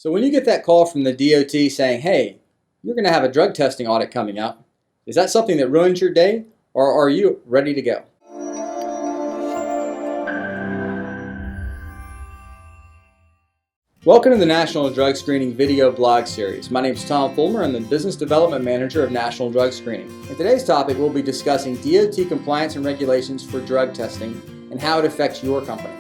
So when you get that call from the DOT saying, hey, you're going to have a drug testing audit coming up, is that something that ruins your day, or are you ready to go? Welcome to the National Drug Screening video blog series. My name is Tom Fulmer. I'm the Business Development Manager of National Drug Screening. In today's topic, we'll be discussing DOT compliance and regulations for drug testing and how it affects your company.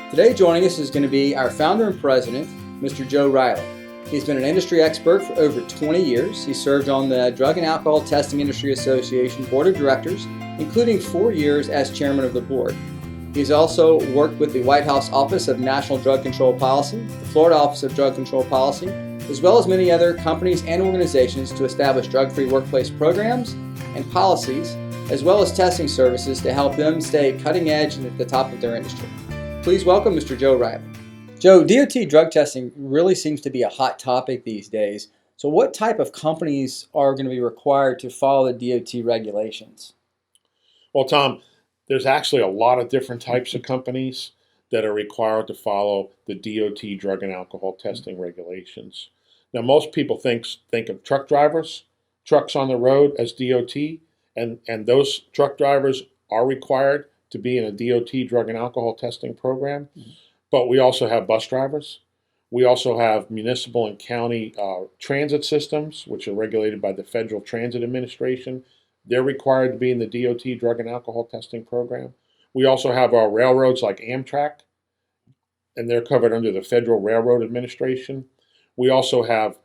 Today joining us is going to be our founder and president, Mr. Joe Riley. He's been an industry expert for over 20 years. He served on the Drug and Alcohol Testing Industry Association Board of Directors, including 4 years as chairman of the board. He's also worked with the White House Office of National Drug Control Policy, the Florida Office of Drug Control Policy, as well as many other companies and organizations to establish drug-free workplace programs and policies, as well as testing services to help them stay cutting edge and at the top of their industry. Please welcome Mr. Joe Riley. Joe, DOT drug testing really seems to be a hot topic these days. So what type of companies are going to be required to follow the DOT regulations? Well, Tom, there's actually a lot of different types of companies that are required to follow the DOT drug and alcohol testing regulations. Now, most people think of truck drivers, trucks on the road as DOT, and those truck drivers are required to be in a DOT drug and alcohol testing program. Mm-hmm. But we also have bus drivers. We also have municipal and county transit systems, which are regulated by the Federal Transit Administration. They're required to be in the DOT drug and alcohol testing program. We also have our railroads like Amtrak, and they're covered under the Federal Railroad Administration. We also have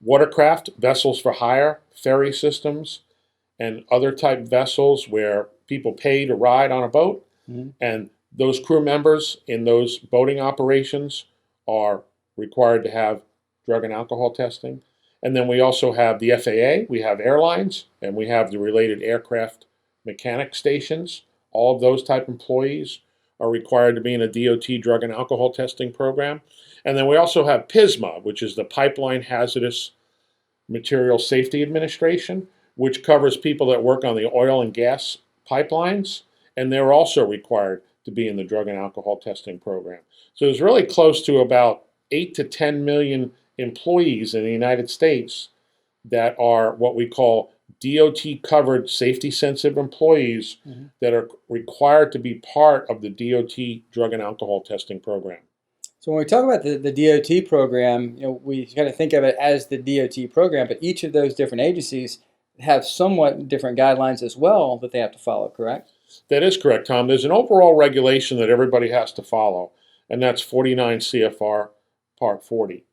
watercraft, vessels for hire, ferry systems, and other type vessels where people pay to ride on a boat. Mm-hmm. And those crew members in those boating operations are required to have drug and alcohol testing. And then we also have the FAA, we have airlines, and we have the related aircraft mechanic stations. All of those type employees are required to be in a DOT drug and alcohol testing program. And then we also have PISMA, which is the Pipeline Hazardous Material Safety Administration, which covers people that work on the oil and gas pipelines, and they're also required to be in the drug and alcohol testing program. So there's really close to about 8 to 10 million employees in the United States that are what we call DOT-covered safety-sensitive employees. Mm-hmm. That are required to be part of the DOT drug and alcohol testing program. So when we talk about the DOT program, we got to think of it as the DOT program, but each of those different agencies have somewhat different guidelines as well that they have to follow, correct? That is correct, Tom. There's an overall regulation that everybody has to follow, and that's 49 CFR Part 40.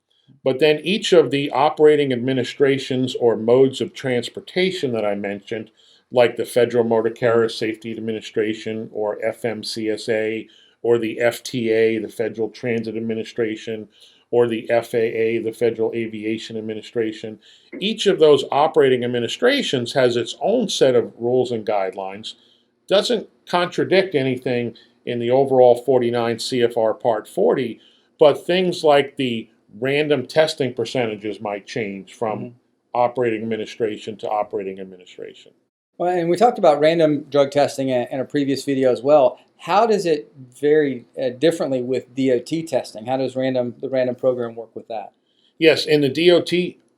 But then each of the operating administrations or modes of transportation that I mentioned, like the Federal Motor Carrier Safety Administration or FMCSA, or the FTA, the Federal Transit Administration, or the FAA, the Federal Aviation Administration, each of those operating administrations has its own set of rules and guidelines. Doesn't contradict anything in the overall 49 CFR Part 40, but things like the random testing percentages might change from mm-hmm. operating administration to operating administration. Well, and we talked about random drug testing in a previous video as well. How does it vary differently with DOT testing? How does the random program work with that? Yes, in the DOT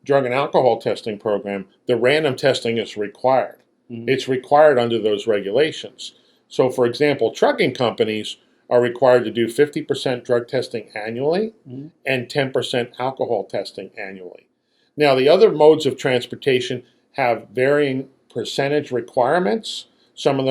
drug and alcohol testing program, the random testing is required. Mm-hmm. It's required under those regulations. So, for example, trucking companies are required to do 50% drug testing annually mm-hmm. and 10% alcohol testing annually. Now, the other modes of transportation have varying percentage requirements. Some of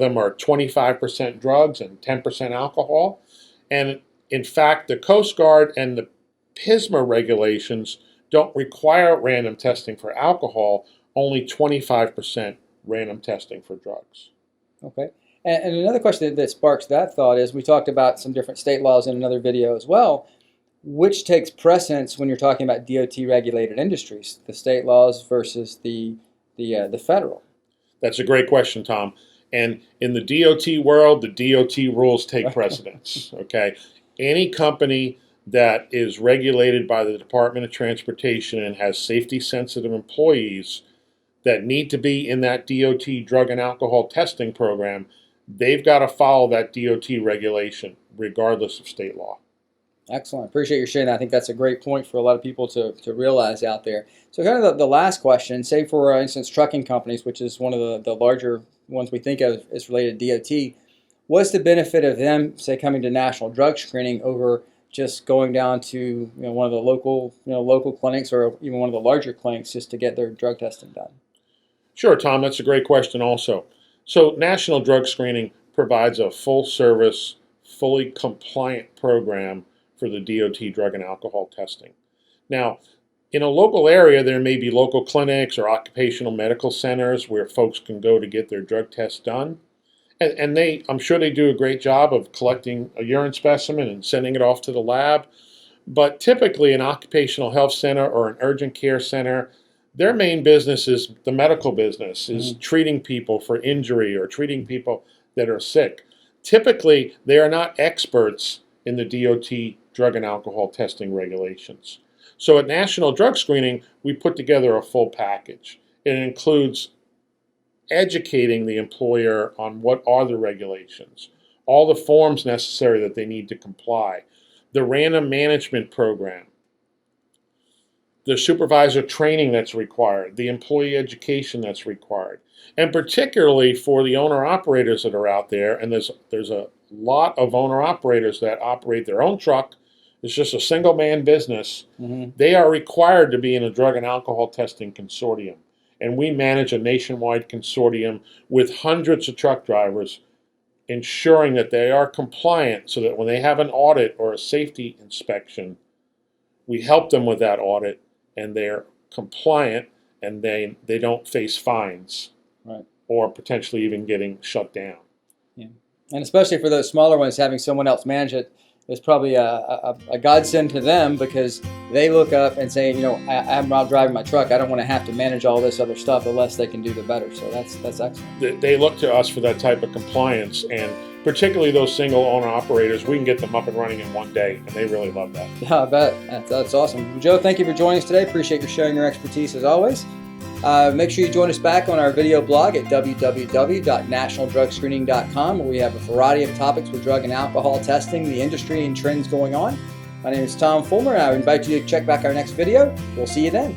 them are 25% drugs and 10% alcohol. And in fact, the Coast Guard and the PISMA regulations don't require random testing for alcohol, only 25% random testing for drugs. Okay. And another question that sparks that thought is, we talked about some different state laws in another video as well. Which takes precedence when you're talking about DOT regulated industries, the state laws versus the federal? That's a great question, Tom. And in the DOT world, the DOT rules take precedence. Okay, any company that is regulated by the Department of Transportation and has safety-sensitive employees that need to be in that DOT drug and alcohol testing program, they've got to follow that DOT regulation regardless of state law. Excellent. Appreciate you sharing that. I think that's a great point for a lot of people to realize out there. So kind of the last question, say for instance, trucking companies, which is one of the larger ones we think of as related to DOT, what's the benefit of them, say, coming to national drug screening over just going down to one of the local clinics or even one of the larger clinics just to get their drug testing done? Sure, Tom, that's a great question also. So national drug screening provides a full service, fully compliant program for the DOT drug and alcohol testing. Now, in a local area, there may be local clinics or occupational medical centers where folks can go to get their drug tests done. And I'm sure they do a great job of collecting a urine specimen and sending it off to the lab. But typically, an occupational health center or an urgent care center, their main business is the medical business, is treating people for injury or treating people that are sick. Typically, they are not experts in the DOT drug and alcohol testing regulations. So at National Drug Screening, we put together a full package. It includes educating the employer on what are the regulations, all the forms necessary that they need to comply, the random management program, the supervisor training that's required, the employee education that's required, and particularly for the owner-operators that are out there, and there's a lot of owner-operators that operate their own truck. It's just a single-man business. They are required to be in a drug and alcohol testing consortium. And we manage a nationwide consortium with hundreds of truck drivers, ensuring that they are compliant so that when they have an audit or a safety inspection, we help them with that audit and they're compliant and they don't face fines, right, or potentially even getting shut down. Yeah. And especially for those smaller ones, having someone else manage it is probably a godsend to them, because they look up and say, I'm out driving my truck. I don't want to have to manage all this other stuff. The less they can do, the better. So that's excellent. They look to us for that type of compliance, and particularly those single owner operators, we can get them up and running in one day, and they really love that. Yeah, I bet. That's awesome. Joe, thank you for joining us today. Appreciate you sharing your expertise as always. Make sure you join us back on our video blog at www.nationaldrugscreening.com, where we have a variety of topics with drug and alcohol testing, the industry, and trends going on. My name is Tom Fulmer, and I invite you to check back our next video. We'll see you then.